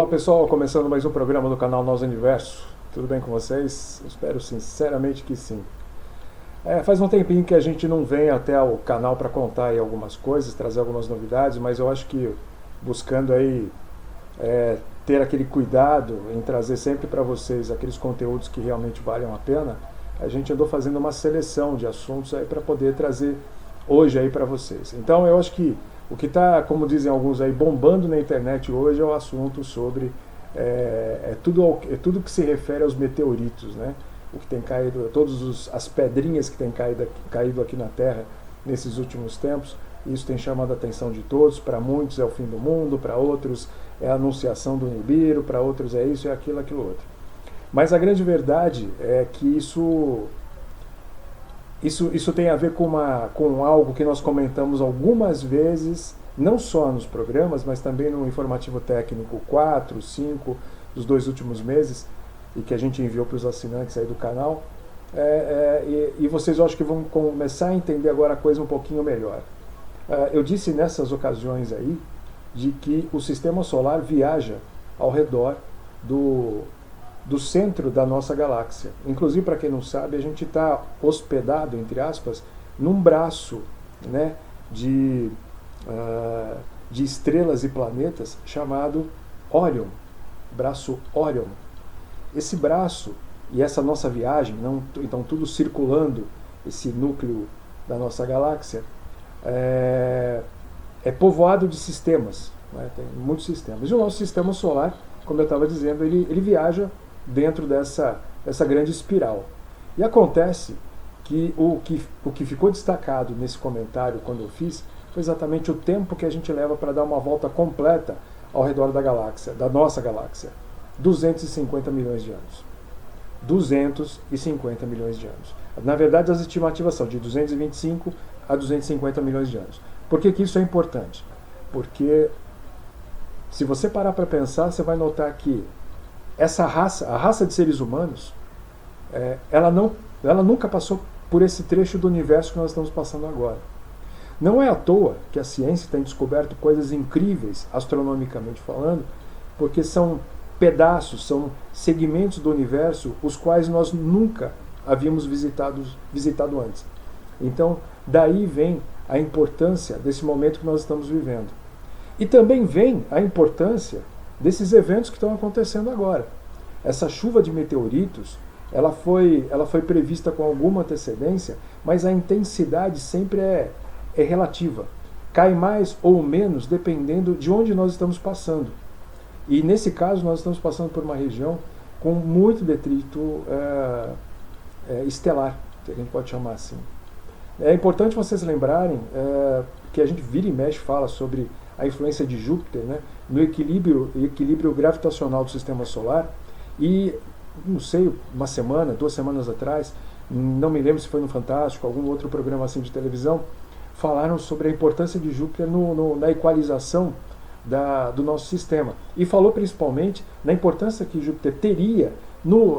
Olá pessoal, começando mais um programa do canal Nós Universo. Tudo bem com vocês? Espero sinceramente que sim. Faz um tempinho que a gente não vem até o canal para contar aí algumas coisas, trazer algumas novidades, mas eu acho que buscando aí ter aquele cuidado em trazer sempre para vocês aqueles conteúdos que realmente valem a pena, a gente andou fazendo uma seleção de assuntos aí para poder trazer hoje aí para vocês. Então eu acho que o que está, como dizem alguns aí, bombando na internet hoje é o assunto sobre tudo que se refere aos meteoritos, né? O que tem caído, todas as pedrinhas que têm caído aqui na Terra nesses últimos tempos. Isso tem chamado a atenção de todos. Para muitos é o fim do mundo, para outros é a anunciação do Nibiru, para outros é isso, é aquilo, aquilo outro. Mas a grande verdade é que isso tem a ver com algo que nós comentamos algumas vezes, não só nos programas, mas também no Informativo Técnico 4, 5, dos 2 últimos meses, e que a gente enviou para os assinantes aí do canal. E vocês, eu acho que vão começar a entender agora a coisa um pouquinho melhor. Eu disse nessas ocasiões aí de que o Sistema Solar viaja ao redor do centro da nossa galáxia. Inclusive, para quem não sabe, a gente está hospedado, entre aspas, num braço, né, de estrelas e planetas chamado Órion, braço Órion. Esse braço e essa nossa viagem, então tudo circulando esse núcleo da nossa galáxia, é povoado de sistemas, né? Tem muitos sistemas. E o nosso sistema solar, como eu estava dizendo, ele viaja dentro dessa grande espiral. E acontece que o que ficou destacado nesse comentário, quando eu fiz, foi exatamente o tempo que a gente leva para dar uma volta completa ao redor da galáxia, da nossa galáxia. 250 milhões de anos. 250 milhões de anos. Na verdade, as estimativas são de 225 a 250 milhões de anos. Por que isso é importante? Porque se você parar para pensar, você vai notar que essa raça, a raça de seres humanos, ela nunca passou por esse trecho do universo que nós estamos passando agora. Não é à toa que a ciência tem descoberto coisas incríveis, astronomicamente falando, porque são pedaços, são segmentos do universo os quais nós nunca havíamos visitado antes. Então, daí vem a importância desse momento que nós estamos vivendo. E também vem a importância desses eventos que estão acontecendo agora. Essa chuva de meteoritos, ela foi prevista com alguma antecedência, mas a intensidade sempre é relativa. Cai mais ou menos dependendo de onde nós estamos passando. E nesse caso nós estamos passando por uma região com muito detrito estelar, que a gente pode chamar assim. É importante vocês lembrarem que a gente vira e mexe fala sobre a influência de Júpiter, né, no equilíbrio gravitacional do Sistema Solar. E, não sei, uma semana, 2 semanas atrás, não me lembro se foi no Fantástico, algum outro programa assim de televisão, falaram sobre a importância de Júpiter na equalização do nosso sistema. E falou principalmente na importância que Júpiter teria,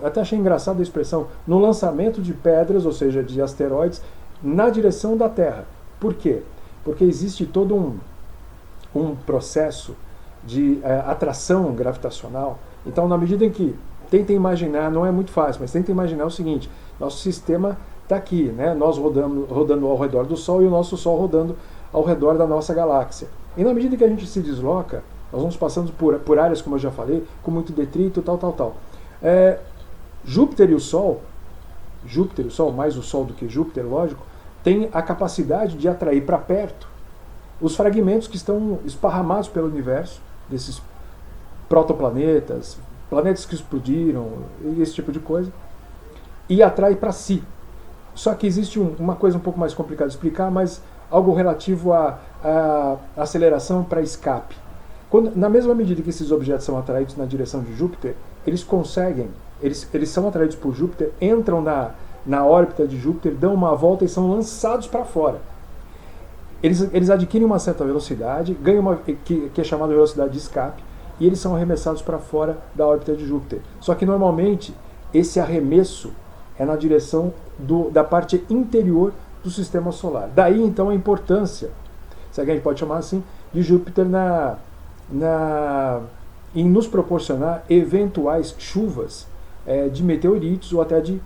até achei engraçada a expressão, no lançamento de pedras, ou seja, de asteroides, na direção da Terra. Por quê? Porque existe todo um processo de atração gravitacional. Então, na medida em que, tentem imaginar, não é muito fácil, mas tentem imaginar o seguinte: nosso sistema está aqui, né? Nós rodando ao redor do Sol e o nosso Sol rodando ao redor da nossa galáxia. E na medida que a gente se desloca, nós vamos passando por áreas, como eu já falei, com muito detrito, tal. Júpiter e o Sol, mais o Sol do que Júpiter, lógico, tem a capacidade de atrair para perto os fragmentos que estão esparramados pelo universo, desses protoplanetas, planetas que explodiram, esse tipo de coisa, e atrai para si. Só que existe uma coisa um pouco mais complicada de explicar, mas algo relativo à aceleração para escape. Na mesma medida que esses objetos são atraídos na direção de Júpiter, eles são atraídos por Júpiter, entram na órbita de Júpiter, dão uma volta e são lançados para fora. Eles adquirem uma certa velocidade, ganham que é chamada velocidade de escape, e eles são arremessados para fora da órbita de Júpiter. Só que normalmente esse arremesso é na direção da parte interior do Sistema Solar. Daí então a importância, se a gente pode chamar assim, de Júpiter em nos proporcionar eventuais chuvas de meteoritos ou até de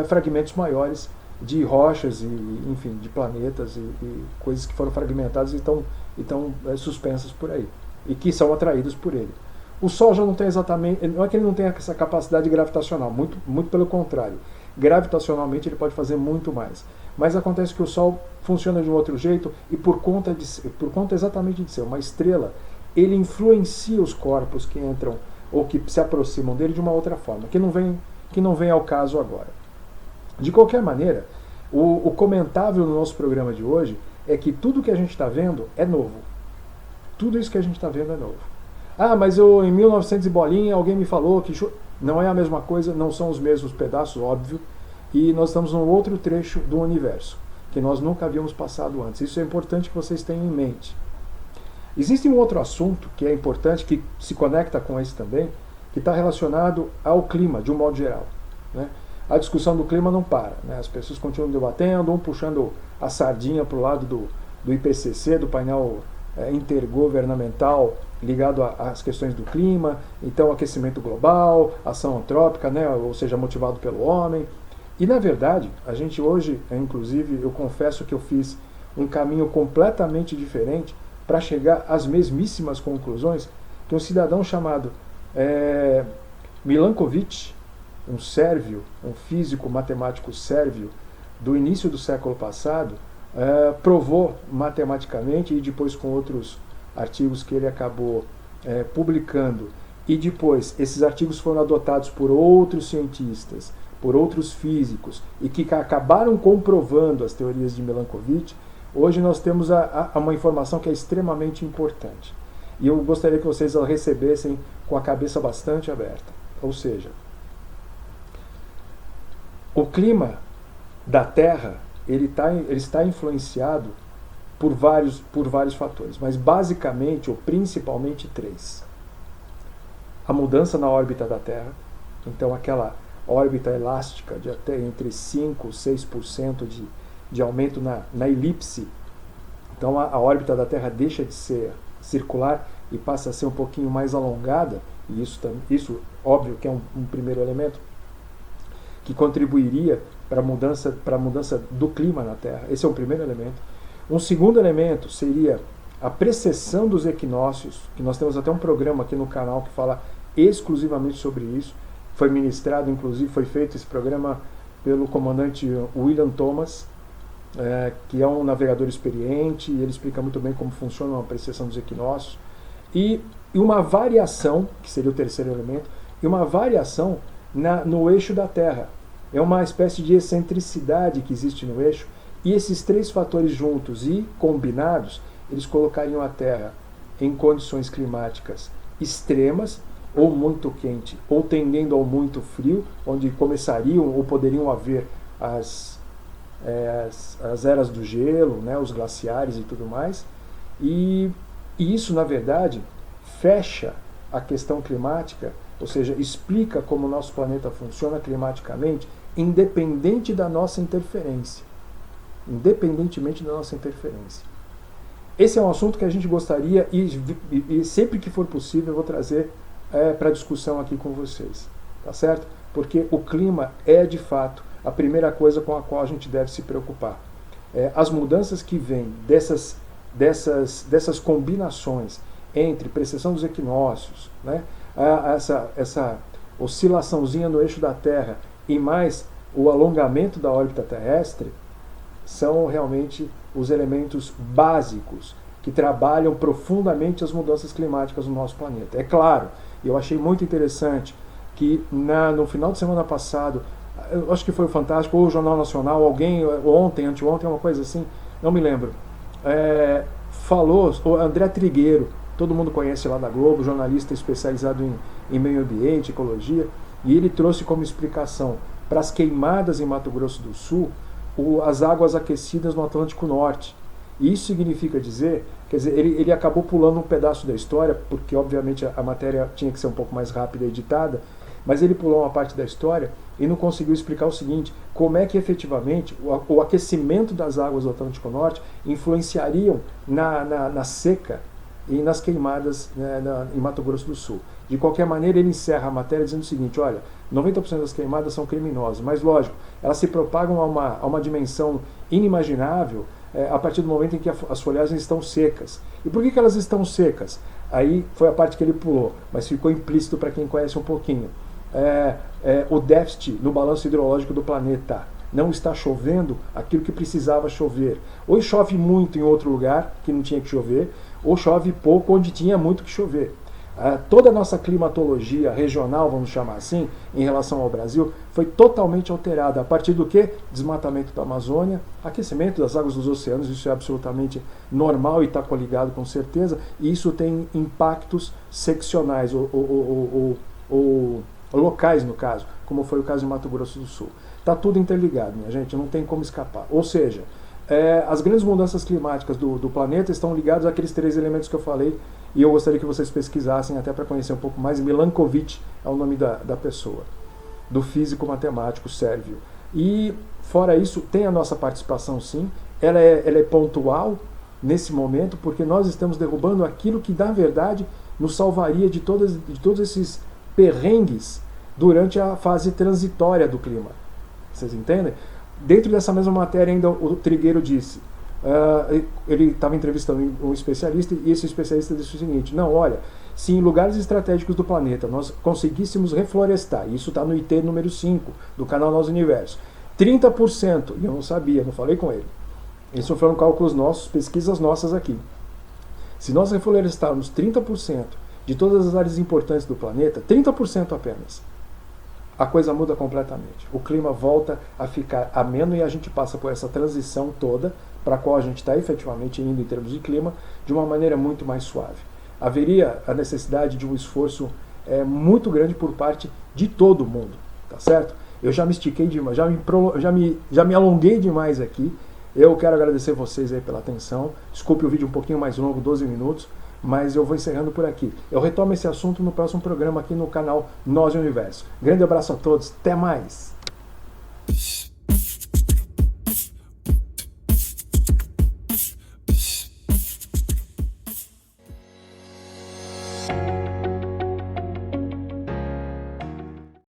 fragmentos maiores de rochas e, enfim, de planetas e coisas que foram fragmentadas e estão suspensas por aí e que são atraídas por ele. O Sol já não tem exatamente, não é que ele não tenha essa capacidade gravitacional, muito, muito pelo contrário. Gravitacionalmente ele pode fazer muito mais. Mas acontece que o Sol funciona de um outro jeito e por conta exatamente de ser uma estrela, ele influencia os corpos que entram ou que se aproximam dele de uma outra forma, que não vem ao caso agora. De qualquer maneira, o comentável no nosso programa de hoje é que tudo que a gente está vendo é novo. Tudo isso que a gente está vendo é novo. Ah, mas em 1900 e bolinha alguém me falou que... Não é a mesma coisa, não são os mesmos pedaços, óbvio, e nós estamos num outro trecho do universo, que nós nunca havíamos passado antes. Isso é importante que vocês tenham em mente. Existe um outro assunto que é importante, que se conecta com esse também, que está relacionado ao clima, de um modo geral, né? A discussão do clima não para, né? As pessoas continuam debatendo, um puxando a sardinha para o lado do IPCC, do painel intergovernamental ligado às questões do clima, então aquecimento global, ação antrópica, né? Ou seja, motivado pelo homem. E na verdade, a gente hoje, inclusive, eu confesso que eu fiz um caminho completamente diferente para chegar às mesmíssimas conclusões que um cidadão chamado Milankovitch, um sérvio, um físico matemático sérvio do início do século passado, provou matematicamente e depois com outros artigos que ele acabou publicando. E depois esses artigos foram adotados por outros cientistas, por outros físicos e que acabaram comprovando as teorias de Milankovitch. Hoje nós temos uma informação que é extremamente importante. E eu gostaria que vocês a recebessem com a cabeça bastante aberta. Ou seja, o clima da Terra ele está influenciado por vários fatores, mas basicamente ou principalmente 3. A mudança na órbita da Terra, então aquela órbita elástica de até entre 5% e 6% de aumento na elipse. Então a órbita da Terra deixa de ser circular e passa a ser um pouquinho mais alongada, e isso óbvio que é um primeiro elemento que contribuiria para a mudança do clima na Terra. Esse é o primeiro elemento. Um segundo elemento seria a precessão dos equinócios, que nós temos até um programa aqui no canal que fala exclusivamente sobre isso. Foi ministrado, inclusive, foi feito esse programa pelo comandante William Thomas, que é um navegador experiente, e ele explica muito bem como funciona a precessão dos equinócios. E uma variação, que seria o terceiro elemento, e uma variação no eixo da Terra. É uma espécie de excentricidade que existe no eixo, e esses 3 fatores juntos e combinados, eles colocariam a Terra em condições climáticas extremas, ou muito quente, ou tendendo ao muito frio, onde começariam ou poderiam haver as eras do gelo, né, os glaciares e tudo mais. E isso, na verdade, fecha a questão climática, ou seja, explica como o nosso planeta funciona climaticamente, independente da nossa interferência. Independentemente da nossa interferência. Esse é um assunto que a gente gostaria, e sempre que for possível, eu vou trazer para discussão aqui com vocês. Tá certo? Porque o clima é, de fato, a primeira coisa com a qual a gente deve se preocupar. As mudanças que vêm dessas combinações entre precessão dos equinócios, né, essa oscilaçãozinha no eixo da Terra e mais o alongamento da órbita terrestre, são realmente os elementos básicos que trabalham profundamente as mudanças climáticas no nosso planeta. É claro, eu achei muito interessante que no final de semana passado, eu acho que foi o Fantástico ou o Jornal Nacional, alguém, ontem, anteontem, uma coisa assim, não me lembro, falou, o André Trigueiro, todo mundo conhece lá da Globo, jornalista especializado em meio ambiente, ecologia, e ele trouxe como explicação para as queimadas em Mato Grosso do Sul, as águas aquecidas no Atlântico Norte. E isso significa dizer, quer dizer, ele acabou pulando um pedaço da história, porque obviamente a matéria tinha que ser um pouco mais rápida e editada, mas ele pulou uma parte da história e não conseguiu explicar o seguinte: como é que efetivamente o aquecimento das águas do Atlântico Norte influenciariam na seca e nas queimadas, né, em Mato Grosso do Sul. De qualquer maneira, ele encerra a matéria dizendo o seguinte: olha, 90% das queimadas são criminosas, mas lógico, elas se propagam a uma dimensão inimaginável a partir do momento em que as folhagens estão secas. E por que elas estão secas? Aí foi a parte que ele pulou, mas ficou implícito para quem conhece um pouquinho. O déficit no balanço hidrológico do planeta. Não está chovendo aquilo que precisava chover. Ou chove muito em outro lugar que não tinha que chover, ou chove pouco onde tinha muito que chover. Toda a nossa climatologia regional, vamos chamar assim, em relação ao Brasil, foi totalmente alterada. A partir do quê? Desmatamento da Amazônia, aquecimento das águas dos oceanos, isso é absolutamente normal e está coligado com certeza, e isso tem impactos seccionais, ou locais no caso, como foi o caso de Mato Grosso do Sul. Está tudo interligado, minha gente, não tem como escapar. Ou seja, as grandes mudanças climáticas do planeta estão ligadas àqueles 3 elementos que eu falei, e eu gostaria que vocês pesquisassem até para conhecer um pouco mais. Milankovitch é o nome da pessoa, do físico matemático sérvio. E fora isso, tem a nossa participação sim, ela é pontual nesse momento, porque nós estamos derrubando aquilo que na verdade nos salvaria de todos esses perrengues durante a fase transitória do clima. Vocês entendem? Dentro dessa mesma matéria ainda o Trigueiro disse, ele estava entrevistando um especialista e esse especialista disse o seguinte: não, olha, se em lugares estratégicos do planeta nós conseguíssemos reflorestar, isso está no IT número 5 do canal Nós Universo, 30%, e eu não sabia, não falei com ele, isso foram cálculos nossos, pesquisas nossas aqui. Se nós reflorestarmos 30% de todas as áreas importantes do planeta, 30% apenas, a coisa muda completamente. O clima volta a ficar ameno e a gente passa por essa transição toda, para a qual a gente está efetivamente indo em termos de clima, de uma maneira muito mais suave. Haveria a necessidade de um esforço muito grande por parte de todo mundo, tá certo? Eu já me estiquei demais, já me alonguei demais aqui. Eu quero agradecer vocês aí pela atenção. Desculpe o vídeo um pouquinho mais longo, 12 minutos, mas eu vou encerrando por aqui. Eu retomo esse assunto no próximo programa aqui no canal Nós Universo. Grande abraço a todos, até mais!